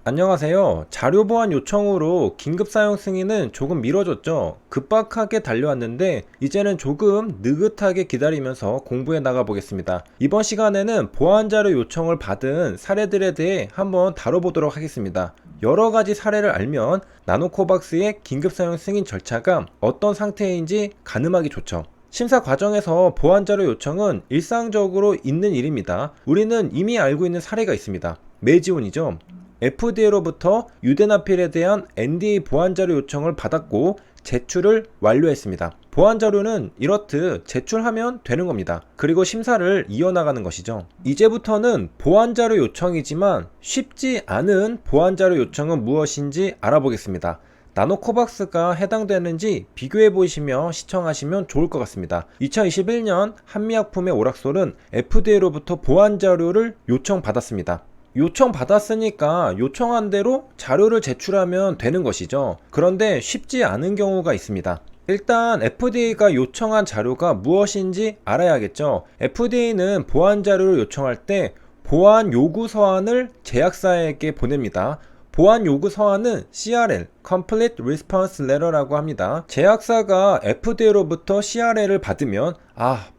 안녕하세요. 자료 보완 요청으로 긴급 사용 승인은 조금 미뤄졌죠. 급박하게 달려왔는데 이제는 조금 느긋하게 기다리면서 공부해 나가 보겠습니다. 이번 시간에는 보완 자료 요청을 받은 사례들에 대해 한번 다뤄보도록 하겠습니다. 여러 가지 사례를 알면 나노코박스의 긴급 사용 승인 절차가 어떤 상태인지 가늠하기 좋죠. 심사 과정에서 보완 자료 요청은 일상적으로 있는 일입니다. 우리는 이미 알고 있는 사례가 있습니다. 메지온이죠. FDA로부터 유데나필에 대한 NDA 보완자료 요청을 받았고 제출을 완료했습니다. 보완자료는 이렇듯 제출하면 되는 겁니다. 그리고 심사를 이어나가는 것이죠. 이제부터는 보완자료 요청이지만 쉽지 않은 보완자료 요청은 무엇인지 알아보겠습니다. 나노코박스가 해당되는지 비교해 보시며 시청하시면 좋을 것 같습니다. 2021년 한미약품의 오락솔은 FDA로부터 보완자료를 요청받았습니다. 요청받았으니까 요청한 대로 자료를 제출하면 되는 것이죠. 그런데 쉽지 않은 경우가 있습니다. 일단 FDA가 요청한 자료가 무엇인지 알아야겠죠. FDA는 보완 자료를 요청할 때 보완 요구 서한을 제약사에게 보냅니다. 보완 요구 서한은 CRL, Complete Response Letter라고 합니다. 제약사가 FDA로부터 CRL을 받으면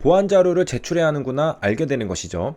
보완 자료를 제출해야 하는구나 알게 되는 것이죠.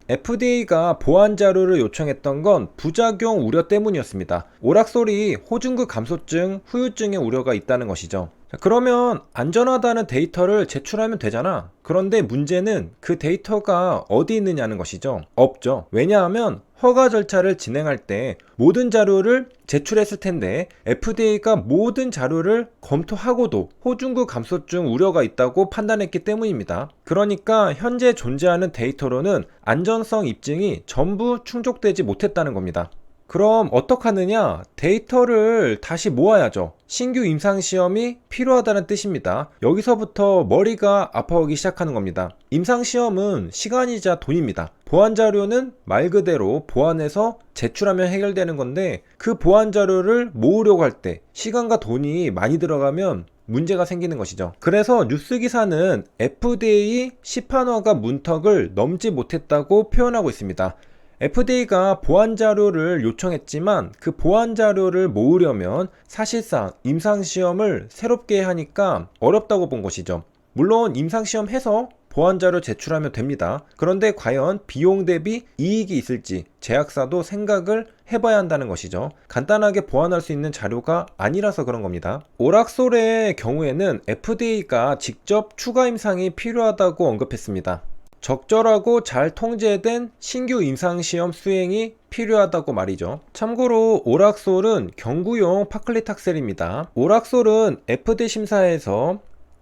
FDA가 보완 자료를 요청했던 건 부작용 우려 때문이었습니다. 오락솔이 호중구 감소증, 후유증의 우려가 있다는 것이죠. 그러면 안전하다는 데이터를 제출하면 되잖아. 그런데 문제는 그 데이터가 어디 있느냐는 것이죠. 없죠. 왜냐하면 허가 절차를 진행할 때 모든 자료를 제출했을 텐데 FDA가 모든 자료를 검토하고도 호중구 감소증 우려가 있다고 판단했기 때문입니다. 그러니까 현재 존재하는 데이터로는 안전성 입증이 전부 충족되지 못했다는 겁니다. 그럼 어떡하느냐? 데이터를 다시 모아야죠. 신규 임상시험이 필요하다는 뜻입니다. 여기서부터 머리가 아파오기 시작하는 겁니다. 임상시험은 시간이자 돈입니다. 보완자료는 말 그대로 보완해서 제출하면 해결되는 건데 그 보완자료를 모으려고 할 때 시간과 돈이 많이 들어가면 문제가 생기는 것이죠. 그래서 뉴스 기사는 FDA 시판허가 문턱을 넘지 못했다고 표현하고 있습니다. FDA가 보완 자료를 요청했지만 그 보완 자료를 모으려면 사실상 임상시험을 새롭게 하니까 어렵다고 본 것이죠. 물론 임상시험 해서 보완 자료 제출하면 됩니다. 그런데 과연 비용 대비 이익이 있을지 제약사도 생각을 해봐야 한다는 것이죠. 간단하게 보완할 수 있는 자료가 아니라서 그런 겁니다. 오락솔의 경우에는 FDA가 직접 추가 임상이 필요하다고 언급했습니다. 적절하고 잘 통제된 신규 임상시험 수행이 필요하다고 말이죠. 참고로 오락솔은 경구용 파클리탁셀입니다. 오락솔은 FDA 심사에서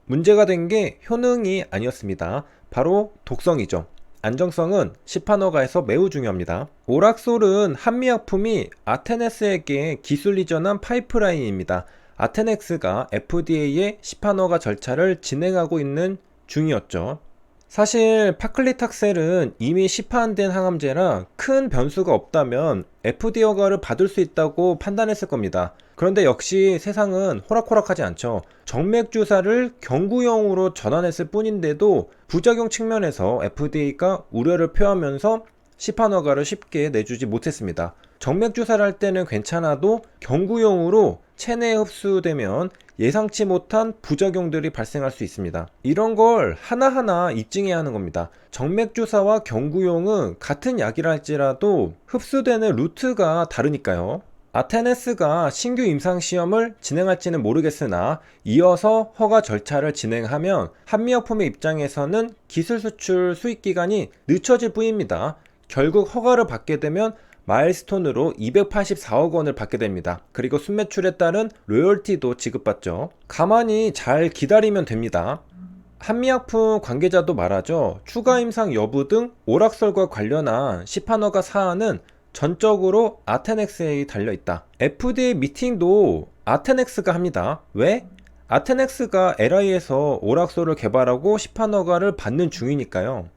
문제가 된 게 효능이 아니었습니다. 바로 독성이죠. 안정성은 시판허가에서 매우 중요합니다. 오락솔은 한미약품이 아테넥스에게 기술 이전한 파이프라인입니다. 아테넥스가 FDA의 시판허가 절차를 진행하고 있는 중이었죠. 사실 파클리탁셀은 이미 시판된 항암제라 큰 변수가 없다면 FDA 허가를 받을 수 있다고 판단했을 겁니다. 그런데 역시 세상은 호락호락하지 않죠. 정맥주사를 경구용으로 전환했을 뿐인데도 부작용 측면에서 FDA가 우려를 표하면서 시판 허가를 쉽게 내주지 못했습니다. 정맥주사를 할 때는 괜찮아도 경구용으로 체내에 흡수되면 예상치 못한 부작용들이 발생할 수 있습니다. 이런 걸 하나하나 입증해야 하는 겁니다. 정맥주사와 경구용은 같은 약이라 할지라도 흡수되는 루트가 다르니까요. 아테네스가 신규 임상시험을 진행할지는 모르겠으나 이어서 허가 절차를 진행하면 한미약품의 입장에서는 기술 수출 수익 기간이 늦춰질 뿐입니다. 결국 허가를 받게 되면 마일스톤으로 284억 원을 받게 됩니다. 그리고 순매출에 따른 로열티도 지급받죠. 가만히 잘 기다리면 됩니다. 한미약품 관계자도 말하죠. 추가 임상 여부 등 오락설과 관련한 시판허가 사안은 전적으로 아테넥스에 달려있다. FDA 미팅도 아테넥스가 합니다. 왜? 아테넥스가 LI에서 오락솔을 개발하고 시판허가를 받는 중이니까요.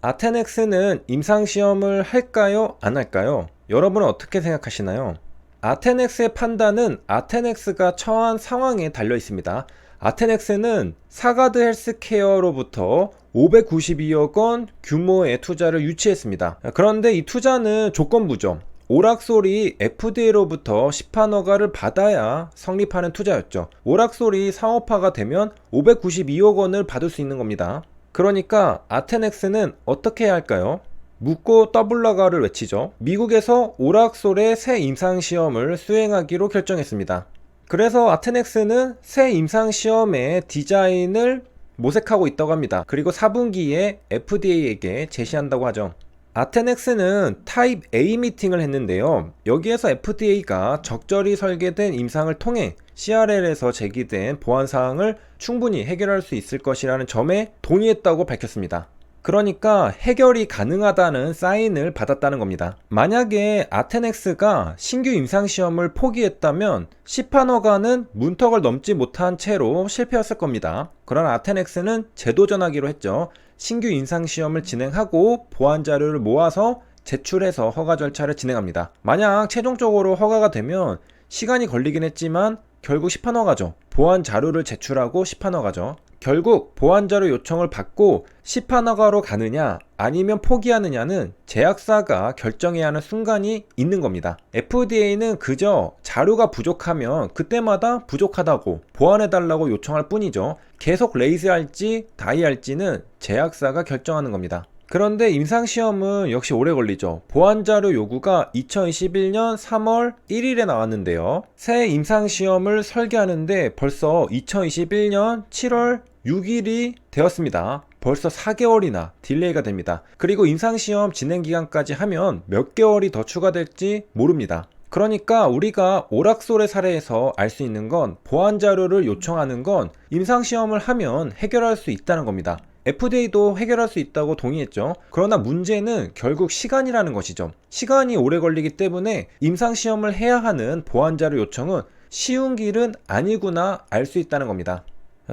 아테넥스는 임상시험을 할까요? 안 할까요? 여러분은 어떻게 생각하시나요? 아테넥스의 판단은 아테넥스가 처한 상황에 달려 있습니다. 아테넥스는 사가드 헬스케어로부터 592억 원 규모의 투자를 유치했습니다. 그런데 이 투자는 조건부죠. 오락솔이 FDA로부터 시판 허가를 받아야 성립하는 투자였죠. 오락솔이 상업화가 되면 592억 원을 받을 수 있는 겁니다. 그러니까 아테넥스는 어떻게 해야 할까요? 묻고 더블라가를 외치죠. 미국에서 오락솔의 새 임상시험을 수행하기로 결정했습니다. 그래서 아테넥스는 새 임상시험의 디자인을 모색하고 있다고 합니다. 그리고 4분기에 FDA에게 제시한다고 하죠. 아테넥스는 타입 A 미팅을 했는데요. 여기에서 FDA가 적절히 설계된 임상을 통해 CRL에서 제기된 보안사항을 충분히 해결할 수 있을 것이라는 점에 동의했다고 밝혔습니다. 그러니까 해결이 가능하다는 사인을 받았다는 겁니다. 만약에 아테넥스가 신규 임상시험을 포기했다면 시판 허가는 문턱을 넘지 못한 채로 실패했을 겁니다. 그러나 아테넥스는 재도전하기로 했죠. 신규 임상시험을 진행하고 보안 자료를 모아서 제출해서 허가 절차를 진행합니다. 만약 최종적으로 허가가 되면 시간이 걸리긴 했지만 결국 시판 허가죠. 보안 자료를 제출하고 시판 허가죠. 결국 보안 자료 요청을 받고 시판 허가로 가느냐 아니면 포기하느냐는 제약사가 결정해야 하는 순간이 있는 겁니다. FDA는 그저 자료가 부족하면 그때마다 부족하다고 보완해달라고 요청할 뿐이죠. 계속 레이즈할지 다이할지는 제약사가 결정하는 겁니다. 그런데 임상시험은 역시 오래 걸리죠. 보안자료 요구가 2021년 3월 1일에 나왔는데요. 새 임상시험을 설계하는데 벌써 2021년 7월 6일이 되었습니다. 벌써 4개월이나 딜레이가 됩니다. 그리고 임상시험 진행기간까지 하면 몇 개월이 더 추가될지 모릅니다. 그러니까 우리가 오락솔의 사례에서 알 수 있는 건 보안자료를 요청하는 건 임상시험을 하면 해결할 수 있다는 겁니다. FDA도 해결할 수 있다고 동의했죠. 그러나 문제는 결국 시간이라는 것이죠. 시간이 오래 걸리기 때문에 임상시험을 해야 하는 보안자료 요청은 쉬운 길은 아니구나 알 수 있다는 겁니다.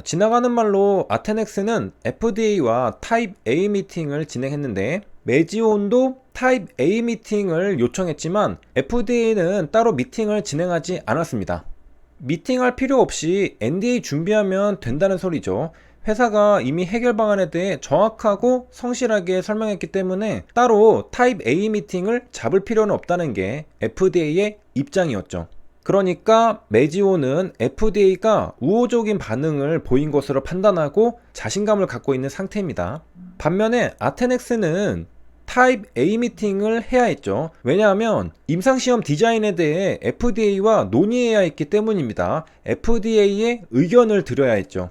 지나가는 말로 아테넥스는 FDA와 타입 A 미팅을 진행했는데 메지온도 타입 A 미팅을 요청했지만 FDA는 따로 미팅을 진행하지 않았습니다. 미팅할 필요 없이 NDA 준비하면 된다는 소리죠. 회사가 이미 해결 방안에 대해 정확하고 성실하게 설명했기 때문에 따로 타입 A 미팅을 잡을 필요는 없다는 게 FDA의 입장이었죠. 그러니까 메지오는 FDA가 우호적인 반응을 보인 것으로 판단하고 자신감을 갖고 있는 상태입니다. 반면에 아테넥스는 타입 A 미팅을 해야 했죠. 왜냐하면 임상시험 디자인에 대해 FDA와 논의해야 했기 때문입니다. FDA의 의견을 들어야 했죠.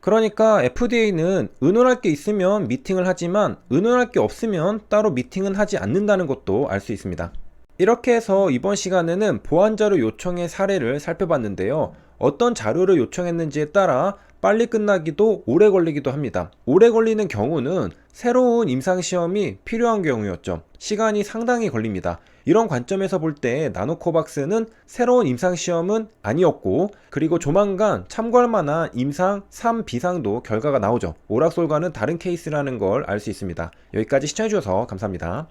그러니까 FDA는 의논할 게 있으면 미팅을 하지만 의논할 게 없으면 따로 미팅은 하지 않는다는 것도 알 수 있습니다. 이렇게 해서 이번 시간에는 보안자료 요청의 사례를 살펴봤는데요. 어떤 자료를 요청했는지에 따라 빨리 끝나기도 오래 걸리기도 합니다. 오래 걸리는 경우는 새로운 임상시험이 필요한 경우였죠. 시간이 상당히 걸립니다. 이런 관점에서 볼 때 나노코박스는 새로운 임상시험은 아니었고 그리고 조만간 참고할 만한 임상 3비상도 결과가 나오죠. 오락솔과는 다른 케이스라는 걸 알 수 있습니다. 여기까지 시청해주셔서 감사합니다.